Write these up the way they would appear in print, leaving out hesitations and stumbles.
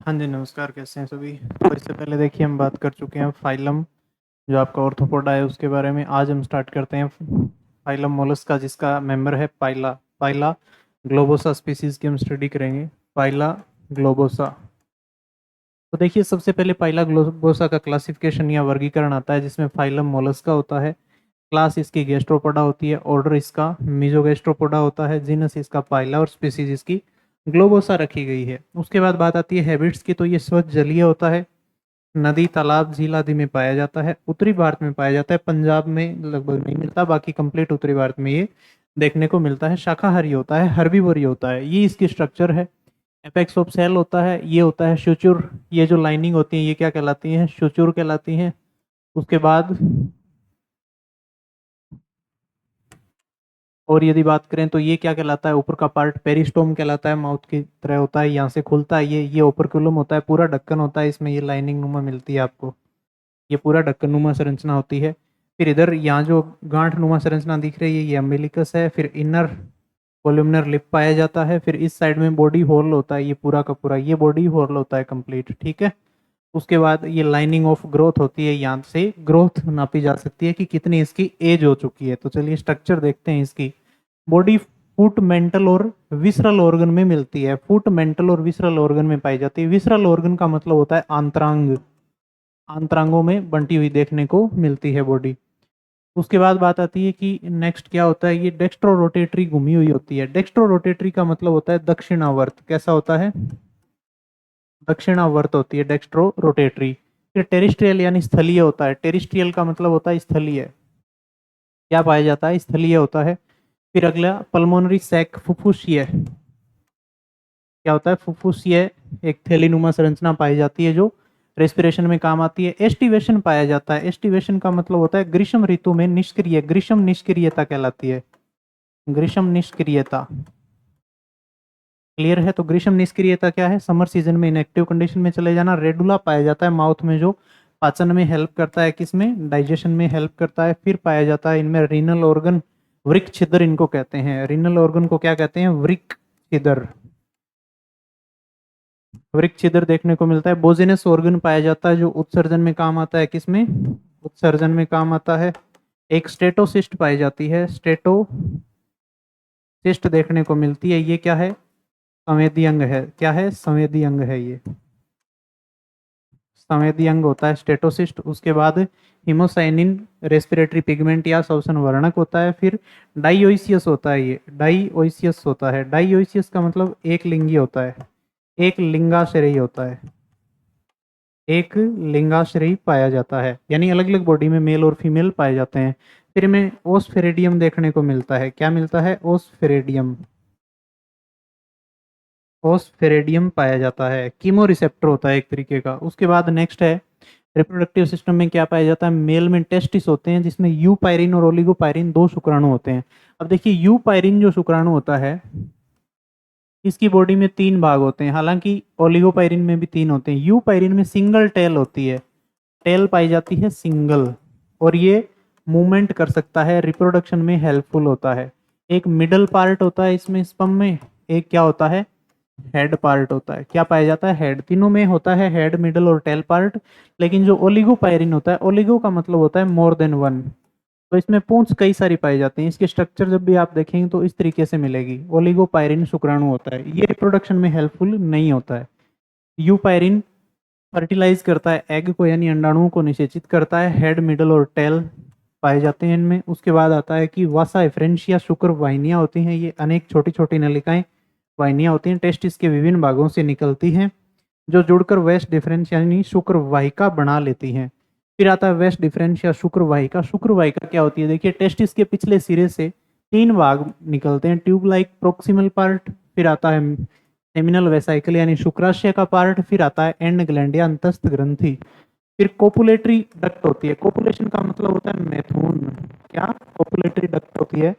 हाँ जी, नमस्कार, कैसे हैं सभी? तो इससे पहले देखिए हम बात कर चुके हैं फाइलम, जो आपका ऑर्थ्रोपोडा है उसके बारे में। आज हम स्टार्ट करते हैं फाइलम मोलस्का, जिसका मेंबर है पाइला। पाइला ग्लोबोसा स्पीसीज की हम स्टडी करेंगे। Pila globosa. तो देखिए सबसे पहले पाइला ग्लोबोसा का क्लासिफिकेशन या वर्गीकरण आता है, जिसमें फाइलम मोलस्का होता है, क्लास इसकी गैस्ट्रोपोडा होती है, ऑर्डर इसका मीजोगैस्ट्रोपोडा होता है, जीनस इसका पाइला और स्पीसीज इसकी ग्लोबोसा रखी गई है। उसके बाद बात आती है हैबिट्स की, तो ये स्वच्छ जलीय होता है, नदी तालाब झील आदि में पाया जाता है, उत्तरी भारत में पाया जाता है, पंजाब में लगभग नहीं मिलता, बाकी कंप्लीट उत्तरी भारत में ये देखने को मिलता है। शाकाहारी होता है, हर्बीवोरी होता है, ये इसकी स्ट्रक्चर है। एपेक्स ऑफ सेल होता है, ये होता है शुचुर। ये जो लाइनिंग होती है ये क्या कहलाती है? शुचुर कहलाती है। उसके बाद और यदि बात करें तो ये क्या कहलाता है? ऊपर का पार्ट पेरिस्टोम कहलाता है, माउथ की तरह होता है, यहाँ से खुलता है। ये ओपर्कुलम होता है, पूरा ढक्कन होता है, इसमें ये लाइनिंग नुमा मिलती है आपको, ये पूरा ढक्कन नुमा संरचना होती है। फिर इधर यहाँ जो गांठ नुमा संरचना दिख रही है ये अम्बिलिकस है। फिर इनर कोल्यूमिनर लिप पाया जाता है। फिर इस साइड में बॉडी होल होता है, ये पूरा का पूरा ये बॉडी होल होता है कंप्लीट, ठीक है। उसके बाद ये लाइनिंग ऑफ ग्रोथ होती है, यहाँ से ग्रोथ नापी जा सकती है कि कितनी इसकी एज हो चुकी है। तो चलिए स्ट्रक्चर देखते हैं इसकी। बॉडी फुट मेंटल और विसरल ऑर्गन में मिलती है, फुट मेंटल और विसरल ऑर्गन में पाई जाती है। विसरल ऑर्गन का मतलब होता है आंतरांग, आंतरांगों में बंटी हुई देखने को मिलती है बॉडी। उसके बाद बात आती है कि नेक्स्ट क्या होता है, ये डेक्स्ट्रो रोटेटरी घूमी हुई होती है। डेक्स्ट्रो रोटेटरी का मतलब होता है दक्षिणावर्त। कैसा होता है? दक्षिणावर्त होती है डेक्स्ट्रो रोटेटरी। फिर टेरिस्ट्रियल यानी स्थलीय होता है। टेरिस्ट्रियल का मतलब होता है स्थलीय, क्या पाया जाता है? स्थलीय होता है। फिर अगला पल्मोनरी सैक, फुफ्फुसीय, क्या होता है? फुफ्फुसीय एक थैलीनुमा संरचना पाई जाती है जो रेस्पिरेशन में काम आती है। एस्टिवेशन पाया जाता है। एस्टिवेशन का मतलब होता है ग्रीष्म ऋतु में निष्क्रिय, ग्रीष्म निष्क्रियता कहलाती है, ग्रीष्म निष्क्रियता। क्लियर है? तो ग्रीष्म निष्क्रियता क्या है? समर सीजन में इनएक्टिव कंडीशन में चले जाना। रेडुला पाया जाता है माउथ में, जो पाचन में हेल्प करता है, किसमें? डाइजेशन में हेल्प करता है। फिर पाया जाता है इनमें रीनल ऑर्गन, वृक्क छिद्र इनको कहते हैं। रीनल ऑर्गन को क्या कहते हैं? वृक्क छिद्र। वृक्क छिद्र देखने को मिलता है। बोजिनस ऑर्गन पाया जाता है जो उत्सर्जन में काम आता है, किसमें? उत्सर्जन में काम आता है। एक स्टेटोसिस्ट पाई जाती है, स्टेटोसिस्ट देखने को मिलती है। ये क्या है? संवेदी अंग है। क्या है? संवेदी अंग है ये, संवेदी अंग होता है स्टेटोसिस्ट। उसके बाद हिमोसाइनिन रेस्पिरेटरी पिगमेंट या श्वसन वर्णक होता है। फिर डाइओसियस होता है, ये डाइओसियस होता है। डाइओसियस का मतलब एक लिंगी होता है, एक लिंगाश्रयी होता है, एक लिंगाश्रयी पाया जाता है, यानी अलग अलग बॉडी में मेल और फीमेल पाए जाते हैं। फिर में ओस्फेरेडियम देखने को मिलता है। क्या मिलता है? ओस्फेरेडियम, ओस्फेरेडियम पाया जाता है। कीमो रिसेप्टर होता है एक तरीके का। उसके बाद नेक्स्ट है रिप्रोडक्टिव सिस्टम में क्या पाया जाता है? मेल में टेस्टिस होते हैं, जिसमें यू पायरिन और ओलिगोपायरिन दो शुक्राणु होते हैं। अब देखिए यू पायरिन जो शुक्राणु होता है, इसकी बॉडी में तीन भाग होते हैं, हालांकि ओलिगोपायरिन में भी तीन होते हैं। यू पायरिन में सिंगल टेल होती है, टेल पाई जाती है सिंगल, और ये मूवमेंट कर सकता है, रिप्रोडक्शन में हेल्पफुल होता है। एक मिडल पार्ट होता है इसमें स्पर्म में, एक क्या होता है? हेड पार्ट होता है। क्या पाया जाता है? हेड। तीनों में होता है हेड, मिडल और टेल पार्ट। लेकिन जो ओलिगोपायरिन होता है, ओलिगो का मतलब होता है मोर देन वन, तो इसमें पूंछ कई सारी पाई जाती हैं। इसके स्ट्रक्चर जब भी आप देखेंगे तो इस तरीके से मिलेगी। ओलिगोपायरिन शुक्राणु होता है, ये रिप्रोडक्शन में हेल्पफुल नहीं होता है। यूपायरिन फर्टिलाइज करता है एग को, यानी अंडाणुओं को निषेचित करता है। हेड, मिडल और टेल पाए जाते हैं इनमें। उसके बाद आता है कि वासा एफरेंशिया शुक्र वाहिनियां होती हैं, ये अनेक छोटी छोटी नलिकाएं वाहिनियां होती हैं, टेस्टिस के विभिन्न भागों से निकलती हैं, जो जुड़कर वेस्ट डिफरेंस यानी शुक्र वाहिका बना लेती हैं। फिर आता है वेस्ट डिफरेंस या शुक्र वाहिका। शुक्र वाहिका क्या होती है? देखिए टेस्टिस के पिछले सिरे से तीन भाग निकलते हैं, ट्यूब लाइक प्रोक्सिमल पार्ट, फिर आता है सेमिनल वेसाइकल यानी शुक्राशय का पार्ट, फिर आता है एंड ग्लैंड या अंतस्थ ग्रंथि, फिर कोपुलेटरी डक्ट होती है। कोपुलेशन का मतलब होता है मैथुन। क्या? कोपुलेटरी डक्ट होती है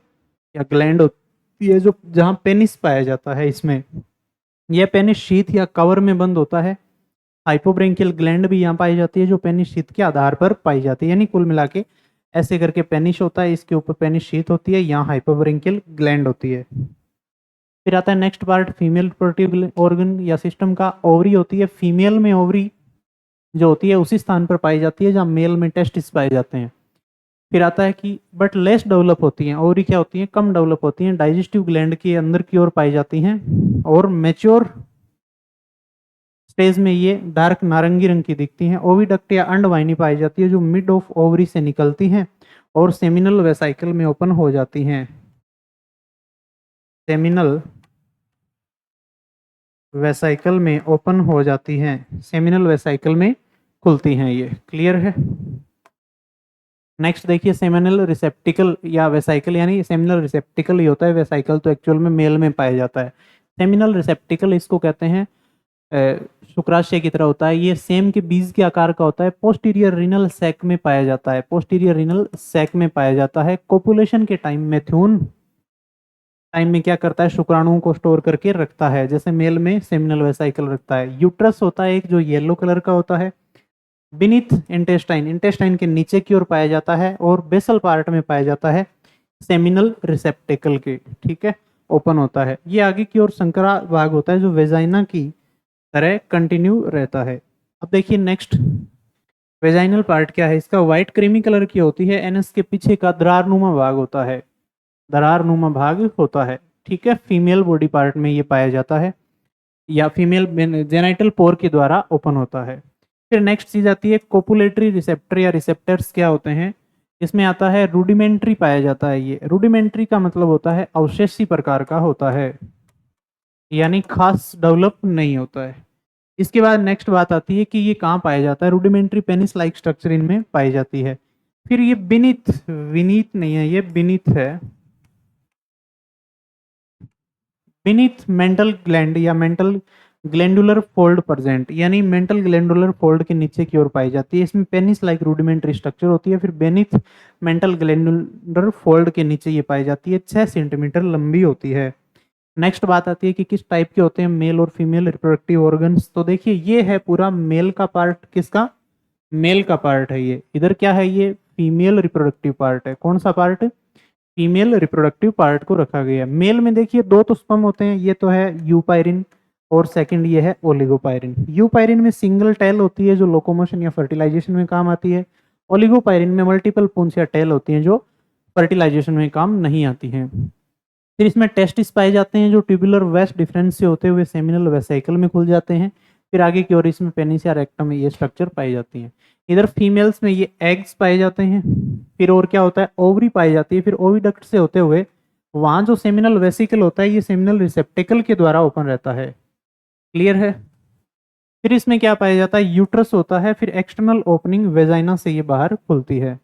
या ग्लैंड होती है, जो जहां पेनिस पाया जाता है इसमें। यह पेनिस शीथ या कवर में बंद होता है। हाइपोब्रेंकियल ग्लैंड भी यहाँ पाई जाती है, जो पेनिस शीथ के आधार पर पाई जाती है, यानी कुल मिला के ऐसे करके पेनिस होता है, इसके ऊपर पेनिस शीथ होती है, यहाँ हाइपोब्रेंकियल ग्लैंड होती है। फिर आता है next part female reproductive organ या सिस्टम का। ओवरी होती है, फीमेल में ओवरी जो होती है उसी स्थान पर पाई जाती है जहाँ मेल में टेस्टिस पाए जाते हैं। फिर आता है कि बट लेस डेवलप होती हैं, ओवरी क्या होती हैं, कम डेवलप होती हैं, डाइजेस्टिव ग्लैंड के अंदर की ओर पाई जाती हैं, और मैच्योर स्टेज में ये डार्क नारंगी रंग की दिखती हैं। ओविडक्ट या अंडवाहिनी पाई जाती है जो मिड ऑफ ओवरी से निकलती हैं और सेमिनल वेसाइकल में ओपन हो जाती हैं। सेमिनल वेसाइकल में ओपन हो जाती हैं, सेमिनल वेसाइकल में खुलती हैं। ये क्लियर है। नेक्स्ट देखिए सेमिनल रिसेप्टिकल या वेसाइकल, यानी सेमिनल रिसेप्टिकल ही होता है, वेसाइकल तो एक्चुअल में मेल में पाया जाता है। सेमिनल रिसेप्टिकल इसको कहते हैं शुक्राशय की तरह होता है, ये सेम के बीज के आकार का होता है, पोस्टीरियर रीनल सैक में पाया जाता है, पोस्टीरियर रीनल सैक में पाया जाता है। कोपुलेशन के टाइम मेथ्यून टाइम में क्या करता है, शुक्राणुओं को स्टोर करके रखता है, जैसे मेल में सेमिनल वेसाइकल रखता है। यूट्रस होता है एक जो येलो कलर का होता है, बीनीथ इंटेस्टाइन, इंटेस्टाइन के नीचे की ओर पाया जाता है, और बेसल पार्ट में पाया जाता है सेमिनल रिसेप्टिकल के, ठीक है, ओपन होता है। ये आगे की ओर संकरा भाग होता है जो वेजाइना की तरह कंटिन्यू रहता है। अब देखिए नेक्स्ट वेजाइनल पार्ट क्या है, इसका व्हाइट क्रीमी कलर की होती है, एनएस के पीछे का दरारनुमा भाग होता है, दरारनुमा भाग होता है, ठीक है, फीमेल बॉडी पार्ट में ये पाया जाता है, या फीमेल जेनाइटल पोर के द्वारा ओपन होता है। फिर नेक्स्ट चीज आती है कोपुलेटरी रिसेप्टर या रिसेप्टर्स क्या होते हैं, इसमें आता है रूडिमेंट्री पाया जाता है। ये रूडिमेंट्री का मतलब होता है अवशेषी प्रकार का होता है, यानी खास डेवलप नहीं होता है। इसके बाद नेक्स्ट बात आती है कि ये कहाँ पाया जाता है, रूडिमेंट्री पेनिस लाइक स्ट्रक्चर इनमें पाई जाती है। फिर ये बिनीथ, विनीत नहीं है, ये बिनीथ है, बिनीथ मेंटल ग्लैंड या मेंटल ग्लैंडुलर फोल्ड प्रेजेंट, यानी मेंटल ग्लैंडुलर फोल्ड के नीचे की ओर पाई जाती है। इसमें पेनिस लाइक रूडिमेंट्री स्ट्रक्चर होती है। फिर बेनिथ मेंटल ग्लैंडुलर फोल्ड के नीचे ये पाई जाती है, 6 सेंटीमीटर लंबी होती है। नेक्स्ट बात आती है कि किस टाइप के होते हैं मेल और फीमेल रिप्रोडक्टिव ऑर्गन्स। तो देखिए ये है पूरा मेल का पार्ट, किसका, मेल का पार्ट है ये। इधर क्या है, ये फीमेल रिप्रोडक्टिव पार्ट है। कौन सा पार्ट, फीमेल रिप्रोडक्टिव पार्ट को रखा गया है। मेल में देखिए दो तो स्पर्म होते हैं, ये तो है यूपायरिन और सेकंड ये है ओलिगोपायरिन। यूपायरिन में सिंगल टेल होती है जो लोकोमोशन या फर्टिलाइजेशन में काम आती है। ओलिगोपायरिन में मल्टीपल पूंछ या टेल होती हैं जो फर्टिलाइजेशन में काम नहीं आती हैं। फिर इसमें टेस्टिस पाए जाते हैं जो ट्यूबुलर वेस्ट डिफरेंस से होते हुए सेमिनल वेसाइकल में खुल जाते हैं। फिर आगे की ओर इसमें पेनिस या रेक्टम में ये स्ट्रक्चर पाई जाती हैं। इधर फीमेल्स में ये एग्स पाए जाते हैं। फिर और क्या होता है, ओवरी पाई जाती है। फिर ओविडक्ट से होते हुए वहां जो सेमिनल वेसिकल होता है ये सेमिनल रिसेप्टिकल के द्वारा ओपन रहता है। क्लियर है। फिर इसमें क्या पाया जाता है, यूट्रस होता है। फिर एक्सटर्नल ओपनिंग वेजाइना से ये बाहर खुलती है।